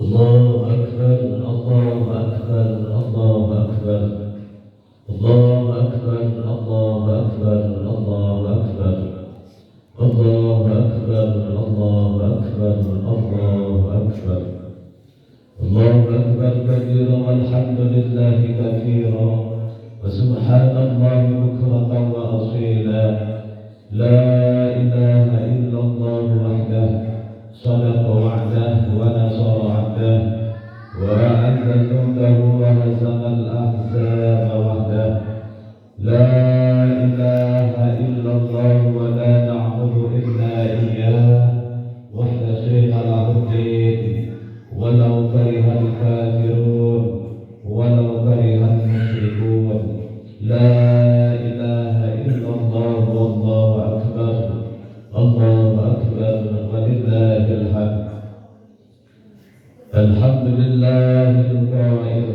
الله أكبر الله أكبر الله أكبر الله أكبر الله أكبر الله أكبر الله أكبر الله أكبر الله أكبر الله أكبر كبيرا والحمد لله كثيرا وسبحان الله بكرة وأصيلا لا إله إلا الله وحده صدق وعده ونصر عبده وأعز جنده وهزم الأحزاب وحده لا إله إلا الله ولا نعبد إلا إياه مخلصين له الدين ولو كره الكافرون ولو كره المشركون لا إله إلا الله والله أكبر الله أكبر ولله الحمد الحمد لله القائل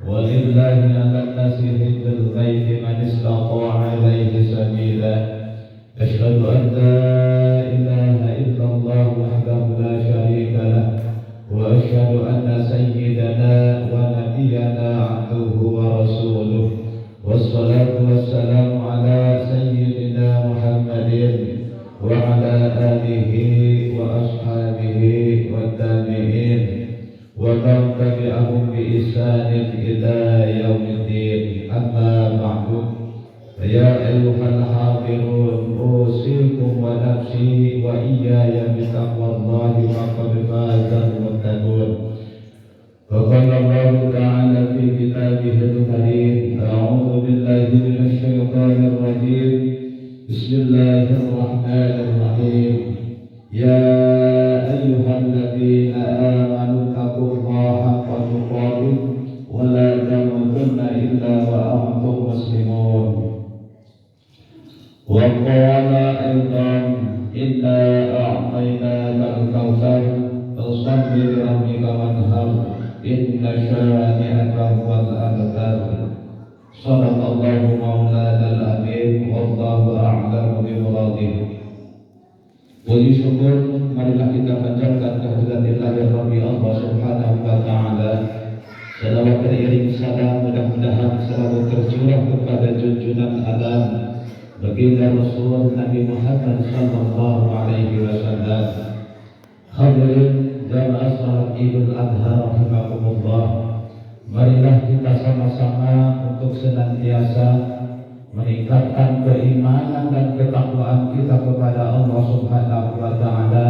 ولله على الناس حج البيت من استطاع إليه سبيلا أشهد أن لا إله إلا الله وحده لا شريك له وأشهد أن سيدنا ونبينا عبده ورسوله والصلاة والسلام على سيدنا محمد وعلى آله وأصحابه والتابعين ومن تبعهم بإحسان إلى يوم الدين أما بعد فيا أيها الحاضرون أوصيكم ونفسي وإياي بتقوى الله فقد فاز المتقون وقال الله تعالى في كتابه الكريم أعوذ بالله من الشيطان الرجيم بسم الله الرحمن الرحيم يا أيها الذين آمنوا اتقوا الله حق تقاته ولا تموتن إلا وأنتم مسلمون وقال أيضا إنا أعطيناك الكوثر فصل لربك وانهر إن شانئك هو الأبتر صدق الله مولانا العظيم والله أعلم بمراده. Puji syukur marilah kita panjatkan kehadirat Rabbi Allah Subhanahu wa taala. Salawat beriring salam mudah-mudahan selalu tercurah kepada junjungan alam baginda Rasul Nabi Muhammad sallallahu alaihi wasallam. Hadirin jamaah salat Idul Adha rahimakumullah. Marilah kita sama-sama untuk senantiasa meningkatkan keimanan dan ketakwaan kita kepada Allah Subhanahu wa taala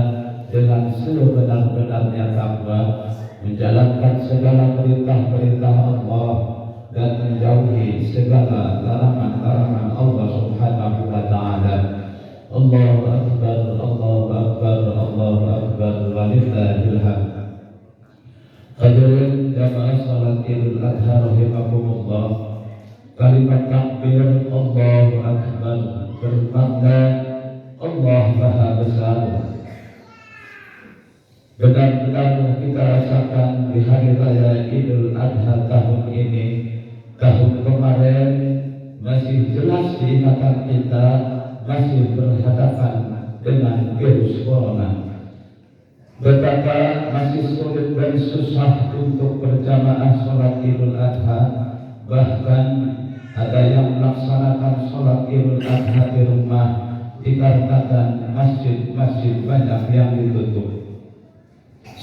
dengan sebenar-benarnya takwa, menjalankan segala perintah-perintah Allah dan menjauhi segala larangan-larangan Allah Subhanahu wa taala. Allahu akbar, Allahu akbar, Allahu akbar, walillahil hamd. Hadirin jamaah salat Idul Adha rahimakumullah. Kalimat takbir Allahu Akbar bertanda Allah Maha Besar benar-benar kita rasakan di hari raya Idul Adha tahun ini. Tahun kemarin masih jelas diingatan kita masih berhadapan dengan virus corona. Betapa masih sulit dan susah untuk berjamaah sholat Idul Adha. Bahkan ada yang melaksanakan sholat Idul Adha di rumah dikarenakan masjid-masjid banyak yang ditutup.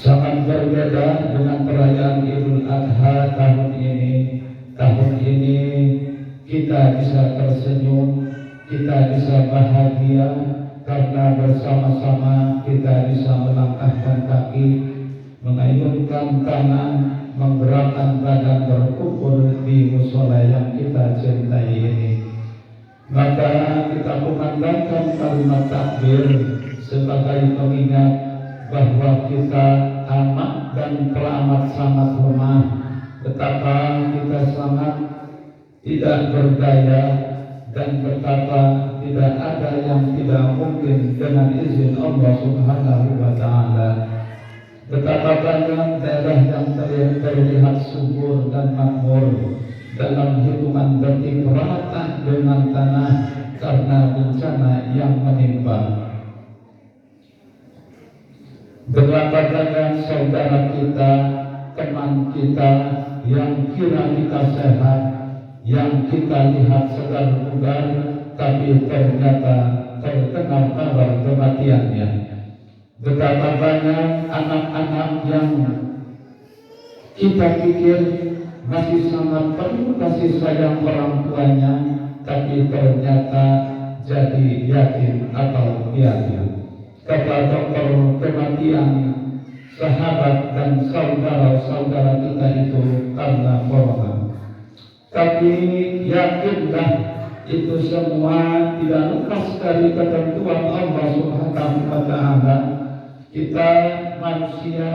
Sangat berbeda dengan perayaan Idul Adha tahun ini. Tahun ini kita bisa tersenyum, kita bisa bahagia karena bersama-sama kita bisa melangkahkan kaki, mengayunkan tangan, menggerakkan badan berkumpul di musola yang kita cintai ini. Maka kita kumandangkan kalimat takbir sebagai pengingat bahwa kita amat dan teramat sangat lemah, betapa kita sangat tidak berdaya dan betapa tidak ada yang tidak mungkin dengan izin Allah Subhanahu wa taala. Betapa banyak daerah yang terlihat subur dan makmur dalam hitungan detik rata dengan tanah karena bencana yang menimpa. Berapa banyak saudara kita, teman kita yang kira kita sehat, yang kita lihat sedang bugar, tapi ternyata terkena kabar kematiannya. Betapa banyak anak-anak yang kita pikir masih sangat perlu kasih sayang orang tuanya, tapi ternyata jadi yatim atau piatu. Kata dokter kematian sahabat dan saudara-saudara kita itu karena corona. Tapi yakinlah itu semua tidak lepas dari ketentuan Allah Subhanahu wa Ta'ala. Kita manusia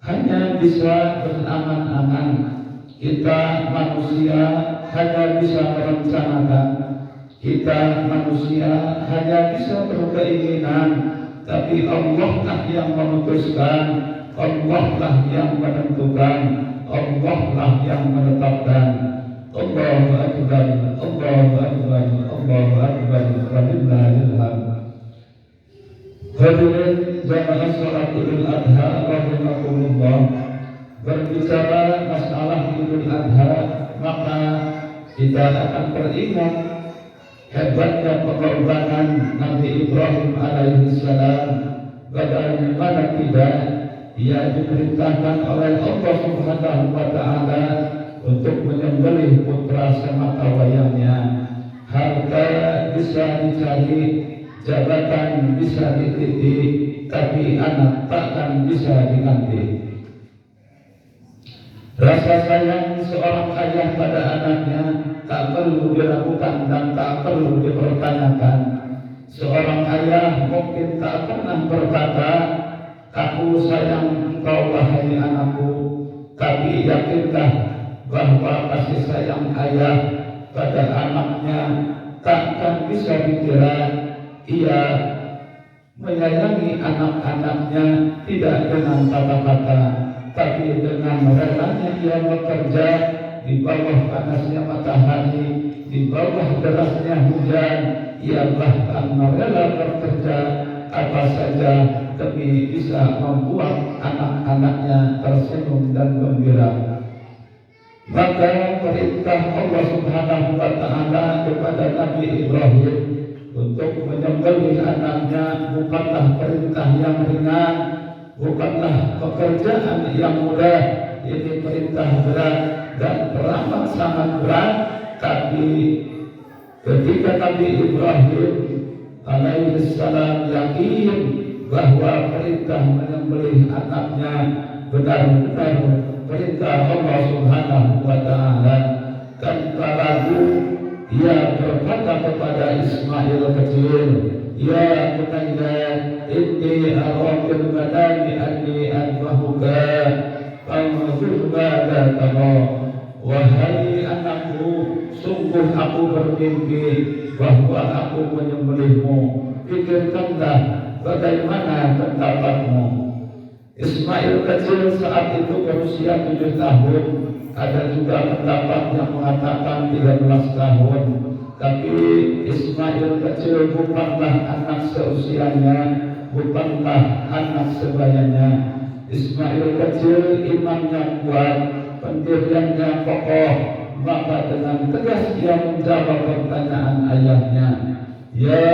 hanya bisa berangan-angan, kita manusia hanya bisa merencanakan, kita manusia hanya bisa berkeinginan, tapi Allah lah yang memutuskan, Allah lah yang menentukan, Allah lah yang menetapkan. Allahu Akbar, Allahu Akbar, Allahu Akbar, walillahil hamd. Hadirin jamaah salat Idul Adha rahimakumullah. Berbicara masalah Idul Adha, maka kita akan teringat hebatnya pengorbanan Nabi Ibrahim alaihissalam. Bagaimana tidak ia diperintahkan oleh Allah Subhanahu wa Ta'ala untuk menyembelih putra semata wayangnya. Harta bisa dicari, jabatan bisa dititik, tapi anak takkan bisa diganti. Rasa sayang seorang ayah pada anaknya tak perlu diragukan dan tak perlu dipertanyakan. Seorang ayah mungkin tak pernah berkata, "Aku sayang engkau wahai anakku," tapi yakinlah bahwa kasih sayang ayah pada anaknya takkan bisa dikira. Ia menyayangi anak-anaknya tidak dengan kata-kata, tapi dengan relanya ia bekerja di bawah panasnya matahari, di bawah derasnya hujan. Ia bahkan rela bekerja apa saja demi bisa membuat anak-anaknya tersenyum dan gembira. Maka perintah Allah Subhanahu wa Ta'ala kepada Nabi Ibrahim untuk menyembelih anaknya bukanlah perintah yang ringan, bukanlah pekerjaan yang mudah. Ini perintah berat dan teramat sangat berat. Tapi ketika Nabi Ibrahim alaihissalam yakin bahwa perintah menyembelih anaknya benar-benar perintah Allah Subhanahu wa Ta'ala, tanpa ragu ia berkata kepada Ismail kecil, "Ya bunayya, inni ara fil manami anni adbahuka fanzur madza tara." Wahai anakku, sungguh aku bermimpi bahwa aku menyembelihmu. Pikirkanlah bagaimana pendapatmu. Ismail kecil saat itu berusia 7 tahun. Ada juga pendapat yang mengatakan 13 tahun. Tapi Ismail kecil bukanlah anak seusianya, bukanlah anak sebayanya. Ismail kecil imannya kuat, pendiriannya kokoh. Maka dengan tegas dia menjawab pertanyaan ayahnya, "Ya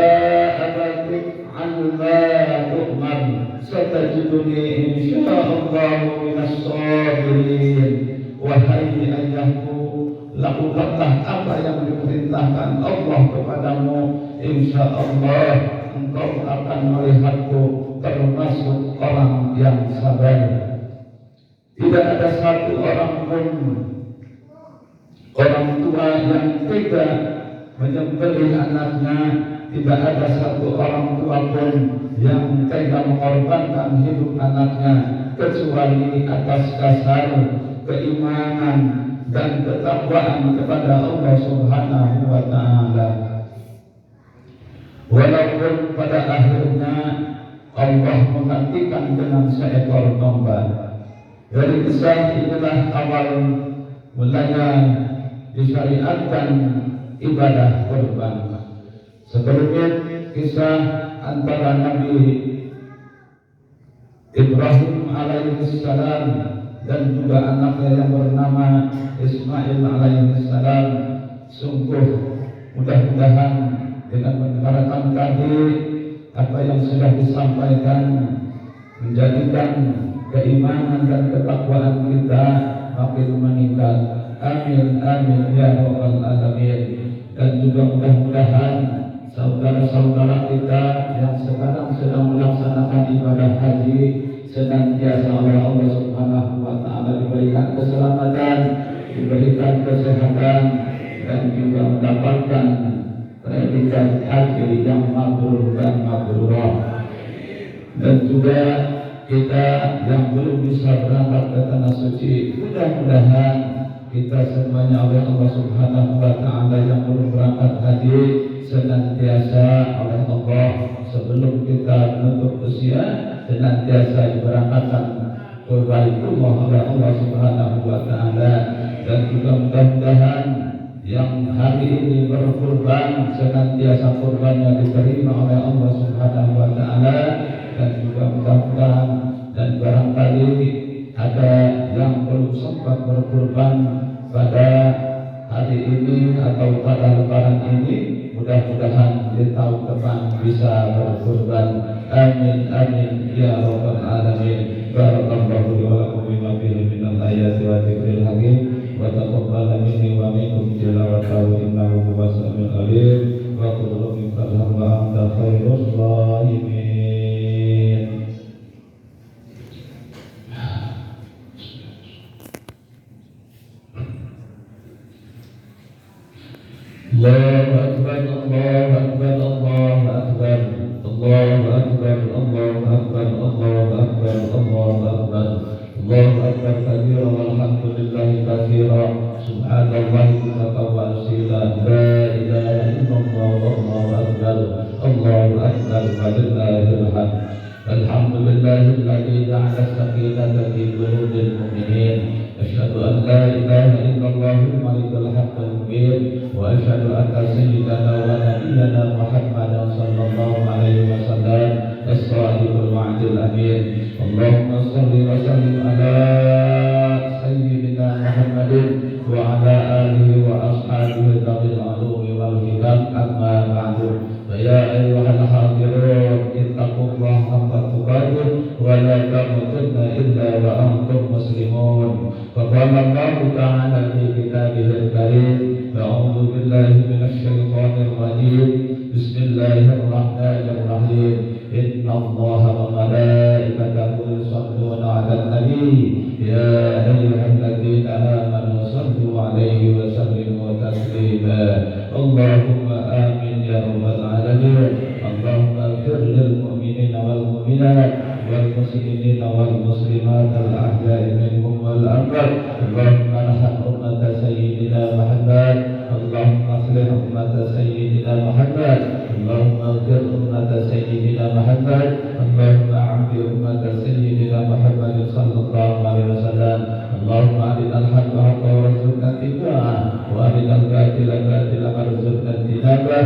abati amma tu'mar, satajiduni insyaallah minas sabirin." Wahai ayahku, lakukanlah apa yang diperintahkan Allah kepadamu. Insya Allah engkau akan melihatku termasuk orang yang sabar. Tidak ada satu orang pun orang tua yang tega menyembelih anaknya. Tidak ada satu orang tua pun yang tega mengorbankan hidup anaknya, kecuali atas dasar keimanan dan ketakwaan kepada Allah Subhanahu wa Ta'ala. Walaupun pada akhirnya Allah menggantikan dengan seekor domba. Dari kisah inilah awal mulanya disyariatkan ibadah kurban. Sebelumnya kisah antara Nabi Ibrahim alaihissalam, dan juga anaknya yang bernama Ismail alaihissalam. Sungguh mudah-mudahan dengan mendengarkan tadi apa yang sudah disampaikan menjadikan keimanan dan ketakwaan kita makin meningkat. Amin amin ya rabbal alamin. Dan juga mudah-mudahan saudara-saudara kita yang sekarang sedang melaksanakan ibadah haji senantiasa oleh Allah Subhanahu wa taala diberikan keselamatan, diberikan kesehatan, dan juga mendapatkan predikat haji yang mabrur dan mabrurah. Dan juga kita yang belum bisa berangkat ke tanah suci, mudah-mudahan kita semuanya oleh Allah Subhanahu wa taala yang belum berangkat haji senantiasa oleh Allah sebelum kita menutup usia senantiasa diberangkatkan ke Baitullah oleh Allah Subhanahu wa taala. Dan juga mudah-mudahan yang hari ini berkurban senantiasa kurbannya diterima oleh Allah Subhanahu wa taala. Dan juga mudah-mudahan dan barangkali ada yang belum sempat berkurban pada hari ini atau pada lebaran ini, mudah-mudahan di tahun depan bisa berkurban. Amin amin ya rabbal alamin. Barakallahu li wa lakum bima fihi minal ayati wa dzikril hakim wa taqabbal minni wa minkum tilawatahu innahu huwas samiul alim wa qul rabbi farham wa anta khairur rahimin. Allahu akbar Allahu akbar Allahu akbar Allahu akbar Allahu akbar Allahu akbar Allahu akbar Allahu akbar kabira walhamdulillahi katsira subhanallahi wa asila la ilaha illallah wallahu akbar Allahu akbar walillahil hamd. Alhamdulillahilladzi ja'ala as-sakinata fi qulubil mu'minin. Asyhadu an la ilaha illallahul malikul haqqul mubin wa asyhadu anna sayyidana wa nabiyyana Muhammadan sallallahu alaihi wasallam as-sadiqul wa'dil amin. Allahumma shalli wa sallim ala sayyidina Muhammadin wa ala alihi wa ashabihi dhabil ulumi wal hikam amma ba'du. Ya ayyuhal hadirun ittaqullaha haqqa tuqatih wa la tamutunna illa wa antum muslimun. Faqala Allah ta'ala fi kitabihil karim, a'udzu billahi minasy syaithanir rajim. Bismillahirrahmanirrahim. Inna Allaha wa malaikatahu yusholluna 'alan nabi ya ayyuhalladzina amanu shallu 'alaihi wa sallimu taslima. Allahumma amin ya rabbal alamin. Allahumma ighfir lil mu'minina wal mu'minat wal muslimina wal muslimat al ahya'i minhum wal amwat. Allahumma arham ummata sayyidina Muhammad. Allahumma aslih ummata sayyidina Muhammad. Allahumma ighfir ummata sayyidina Muhammad. Allahumma 'affi ummata sayyidina Muhammad sallallahu alaihi wasallam. Allahumma arinal haqqa haqqan warzuqna ittiba'ah wa arinal batila batilan warzuqna ijtinabah.